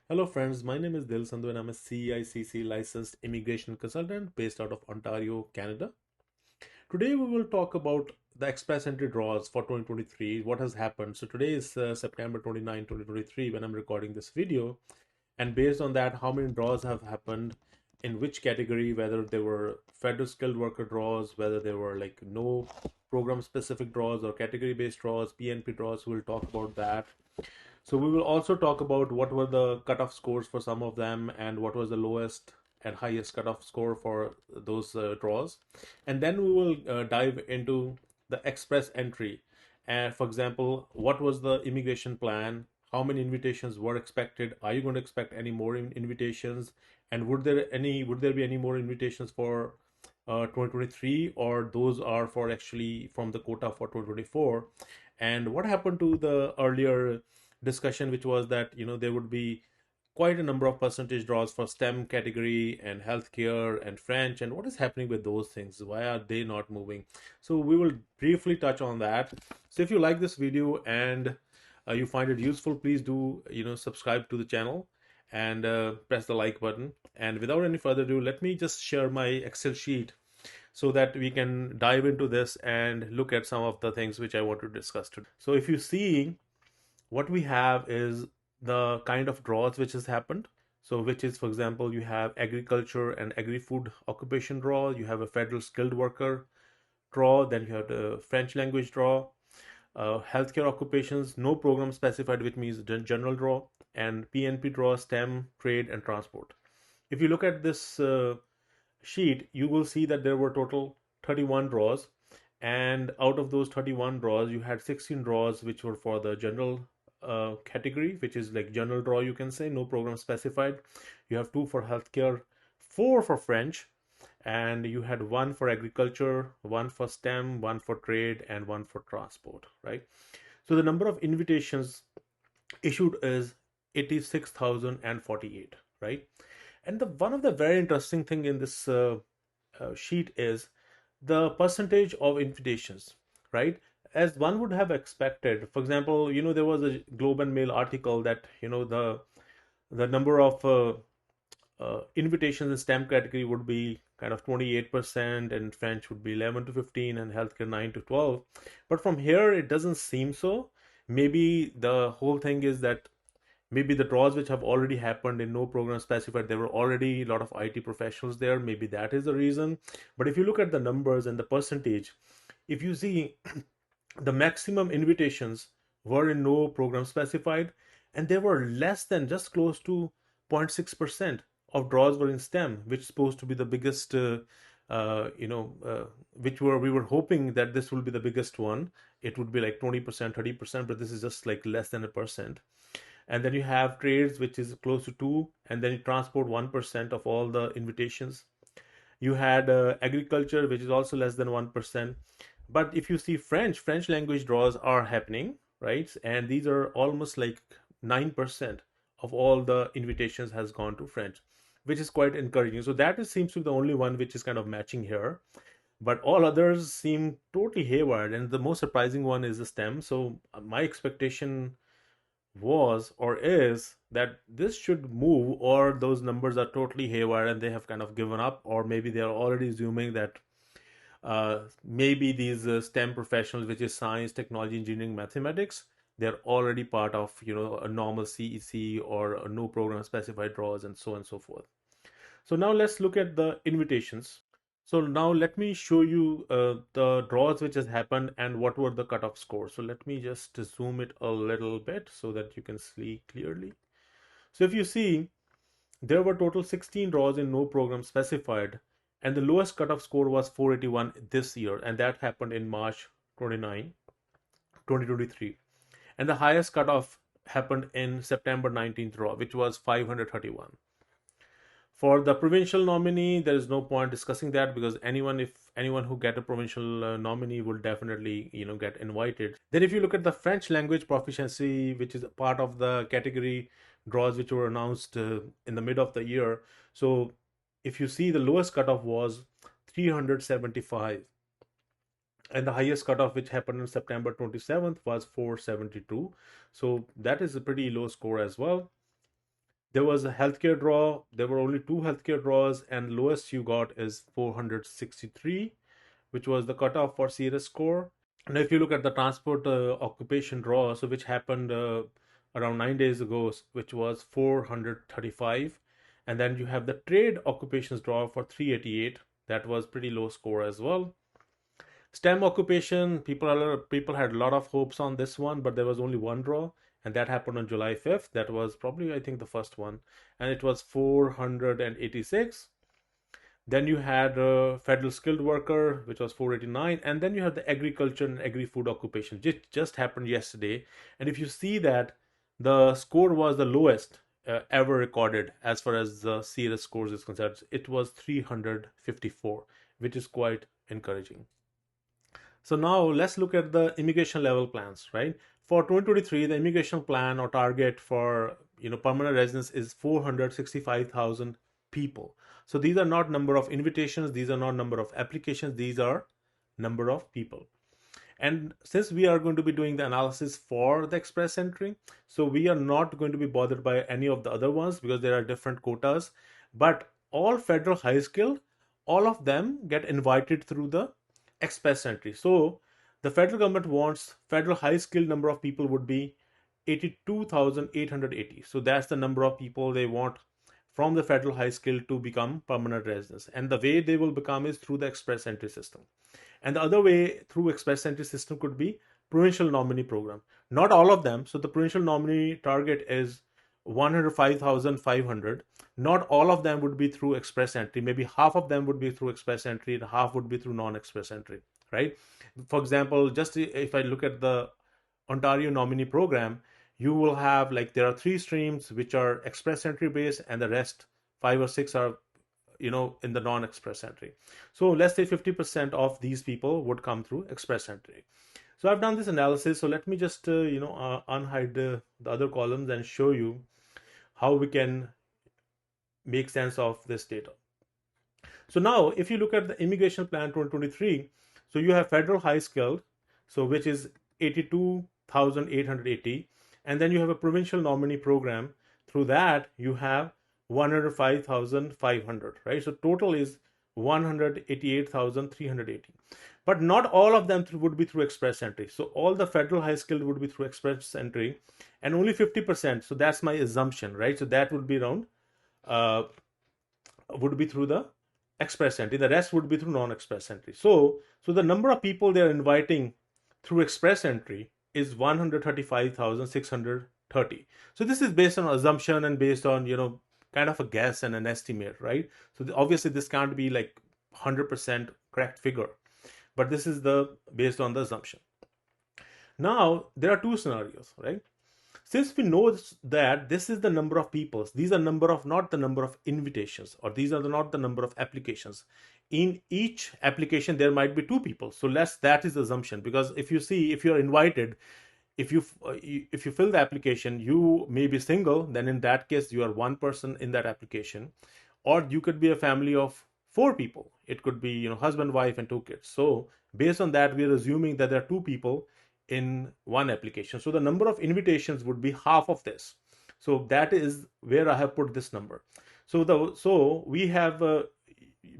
Hello friends, my name is Sandhu and I'm a CICC licensed immigration consultant based out of Ontario, Canada. Today we will talk about the express entry draws for 2023, what has happened. So today is September 29, 2023 when I'm recording this video, and based on that, how many draws have happened, in which category, whether they were federal skilled worker draws, whether they were like no program specific draws or category based draws, PNP draws. We'll talk about that. So we will also talk about what were the cutoff scores for some of them and what was the lowest and highest cutoff score for those draws. And then we will dive into the express entry. And for example, what was the immigration plan? How many invitations were expected? Are you going to expect any more invitations? And would there be any more invitations for 2023, or those are for actually from the quota for 2024? And what happened to the earlier discussion, which was that there would be quite a number of percentage draws for STEM category and healthcare and French, and what is happening with those things? Why are they not moving? So we will briefly touch on that. So if you like this video and you find it useful, please do subscribe to the channel and press the like button. And without any further ado, let me just share my Excel sheet so that we can dive into this and look at some of the things which I want to discuss today. So if you see, what we have is the kind of draws which has happened. So which is, for example, you have agriculture and agri-food occupation draw, you have a federal skilled worker draw, then you have the French language draw, healthcare occupations, no program specified, which means general draw, and PNP draw, STEM, trade, and transport. If you look at this sheet, you will see that there were total 31 draws, and out of those 31 draws, you had 16 draws which were for the general category, which is like general draw, you can say, no program specified. You have two for healthcare, four for French, and you had one for agriculture, one for STEM, one for trade, and one for transport, right? So the number of invitations issued is 86,048, right? And the one of the very interesting thing in this sheet is the percentage of invitations, right? As one would have expected. For example, there was a Globe and Mail article that the number of invitations in STEM category would be kind of 28%, and French would be 11 to 15, and healthcare 9 to 12. But from here, it doesn't seem so. Maybe the whole thing is that maybe the draws which have already happened in no program specified, there were already a lot of IT professionals there. Maybe that is the reason. But if you look at the numbers and the percentage, if you see, the maximum invitations were in no program specified, and there were less than just close to 0.6% of draws were in STEM, which is supposed to be the biggest, which we were hoping that this will be the biggest one. It would be like 20%, 30%, but this is just like less than a percent. And then you have trades, which is close to 2, and then you transport 1% of all the invitations. You had agriculture, which is also less than 1%. But if you see French language draws are happening, right? And these are almost like 9% of all the invitations has gone to French, which is quite encouraging. So that seems to be the only one which is kind of matching here. But all others seem totally haywire. And the most surprising one is the STEM. So my expectation was or is that this should move, or those numbers are totally haywire and they have kind of given up, or maybe they are already assuming that maybe these STEM professionals, which is science, technology, engineering, mathematics, they're already part of a normal CEC or a no program specified draws, and so on and so forth. So now let's look at the invitations. So now let me show you the draws which has happened and what were the cutoff scores. So let me just zoom it a little bit so that you can see clearly. So if you see, there were total 16 draws in no program specified, and the lowest cutoff score was 481 this year, and that happened in March 29, 2023. And the highest cutoff happened in September 19th draw, which was 531. For the provincial nominee, there is no point discussing that, because anyone who get a provincial nominee will definitely get invited. Then if you look at the French language proficiency, which is a part of the category draws which were announced in the mid of the year, so if you see, the lowest cutoff was 375, and the highest cutoff, which happened on September 27th, was 472. So that is a pretty low score as well. There was a healthcare draw. There were only two healthcare draws, and lowest you got is 463, which was the cutoff for CS score. Now, if you look at the transport occupation draw, so which happened around 9 days ago, which was 435, and then you have the trade occupations draw for 388. That was pretty low score as well. STEM occupation, people had a lot of hopes on this one, but there was only one draw, and that happened on July 5th. That was probably, I think, the first one, and it was 486. Then you had federal skilled worker, which was 489, and then you have the agriculture and agri-food occupation, which just happened yesterday. And if you see that, the score was the lowest ever recorded as far as the CS scores is concerned. It was 354, which is quite encouraging. So now let's look at the immigration level plans, right? For 2023, the immigration plan or target for permanent residence is 465,000 people. So these are not number of invitations, these are not number of applications, these are number of people. And since we are going to be doing the analysis for the express entry, so we are not going to be bothered by any of the other ones because there are different quotas. But all federal high skilled, all of them get invited through the express entry. So the federal government wants federal high skilled number of people would be 82,880. So that's the number of people they want from the federal high skill to become permanent residents. And the way they will become is through the express entry system. And the other way through express entry system could be provincial nominee program. Not all of them. So the provincial nominee target is 105,500. Not all of them would be through express entry. Maybe half of them would be through express entry and half would be through non-express entry, right? For example, just if I look at the Ontario nominee program, you will have there are three streams which are express entry based, and the rest 5 or 6 are in the non-express entry. So let's say 50% of these people would come through express entry. So I've done this analysis. So let me just unhide the other columns and show you how we can make sense of this data. So now if you look at the immigration plan 2023, so you have federal high skilled, so which is 82,880, and then you have a provincial nominee program. Through that you have 105,500, right? So total is 188,380. But not all of them would be through express entry. So all the federal high skilled would be through express entry, and only 50%. So that's my assumption, right? So that would be around would be through the express entry. The rest would be through non-express entry. So the number of people they're inviting through express entry is 135,630. So this is based on assumption and based on kind of a guess and an estimate, right? So obviously this can't be 100% correct figure, but this is based on the assumption. Now there are two scenarios, right? Since we know that this is the number of people, these are not the number of invitations, or these are not the number of applications. In each application there might be two people. So that is the assumption, because if you're invited, if you fill the application, you may be single, then in that case you are one person in that application, or you could be a family of 4 people. It could be husband, wife, and 2 kids. So based on that, we are assuming that there are 2 people in one application. So the number of invitations would be half of this. So that is where I have put this number. So we have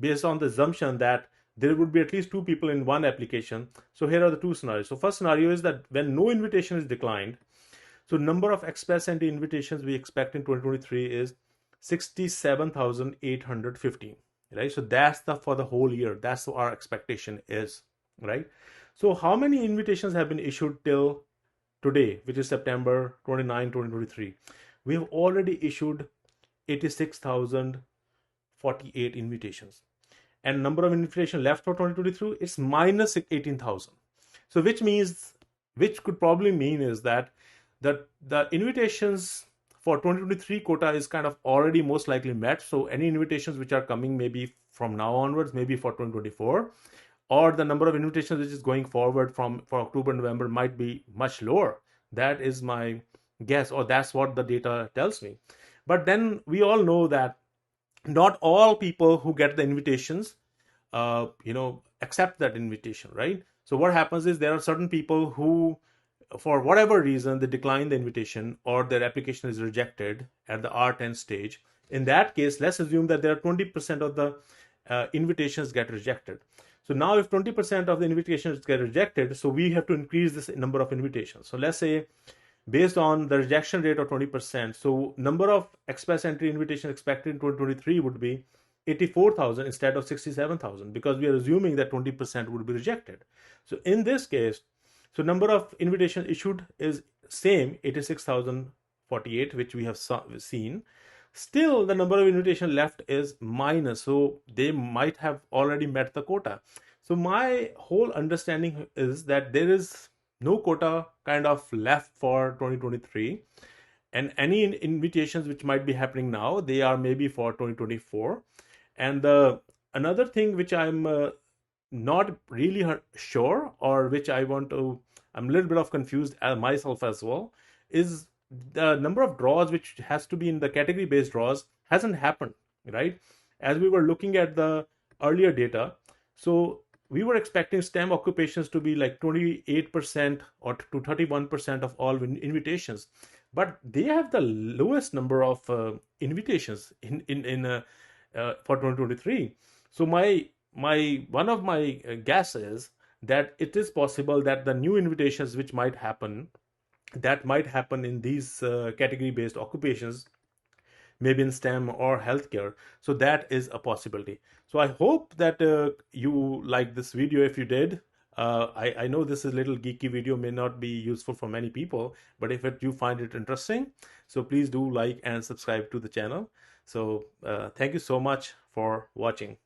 based on the assumption that there would be at least 2 people in one application. So here are the 2 scenarios. So first scenario is that when no invitation is declined, so number of express entry invitations we expect in 2023 is 67,815, right? So that's for the whole year. That's what our expectation is, right? So how many invitations have been issued till today, which is September 29, 2023? We have already issued 86,048 invitations. And number of invitations left for 2023 is minus 18,000. So which could probably mean is that the invitations for 2023 quota is kind of already most likely met. So any invitations which are coming maybe from now onwards, maybe for 2024, or the number of invitations which is going forward for October, November might be much lower. That is my guess, or that's what the data tells me. But then we all know that not all people who get the invitations, accept that invitation, right? So what happens is there are certain people who for whatever reason they decline the invitation or their application is rejected at the R10 stage, in that case, let's assume that there are 20% of the invitations get rejected. So now if 20% of the invitations get rejected, so we have to increase this number of invitations. So let's say based on the rejection rate of 20%, so number of express entry invitations expected in 2023 would be 84,000 instead of 67,000, because we are assuming that 20% would be rejected. So in this case, so number of invitations issued is same, 86,048, which we have seen. Still, the number of invitations left is minus, so they might have already met the quota. So my whole understanding is that there is no quota kind of left for 2023, and any invitations which might be happening now, they are maybe for 2024. And the another thing which I'm not really sure, or which I'm a little bit of confused myself as well, is the number of draws which has to be in the category based draws hasn't happened, right? As we were looking at the earlier data, so we were expecting STEM occupations to be like 28% or to 31% of all invitations, but they have the lowest number of invitations for 2023. So my one of my guess is that it is possible that the new invitations which might happen, that might happen in these category based occupations, maybe in STEM or healthcare. So that is a possibility. So I hope that you like this video. If you did, I know this is a little geeky video, may not be useful for many people, but if you find it interesting, so please do like and subscribe to the channel. So thank you so much for watching.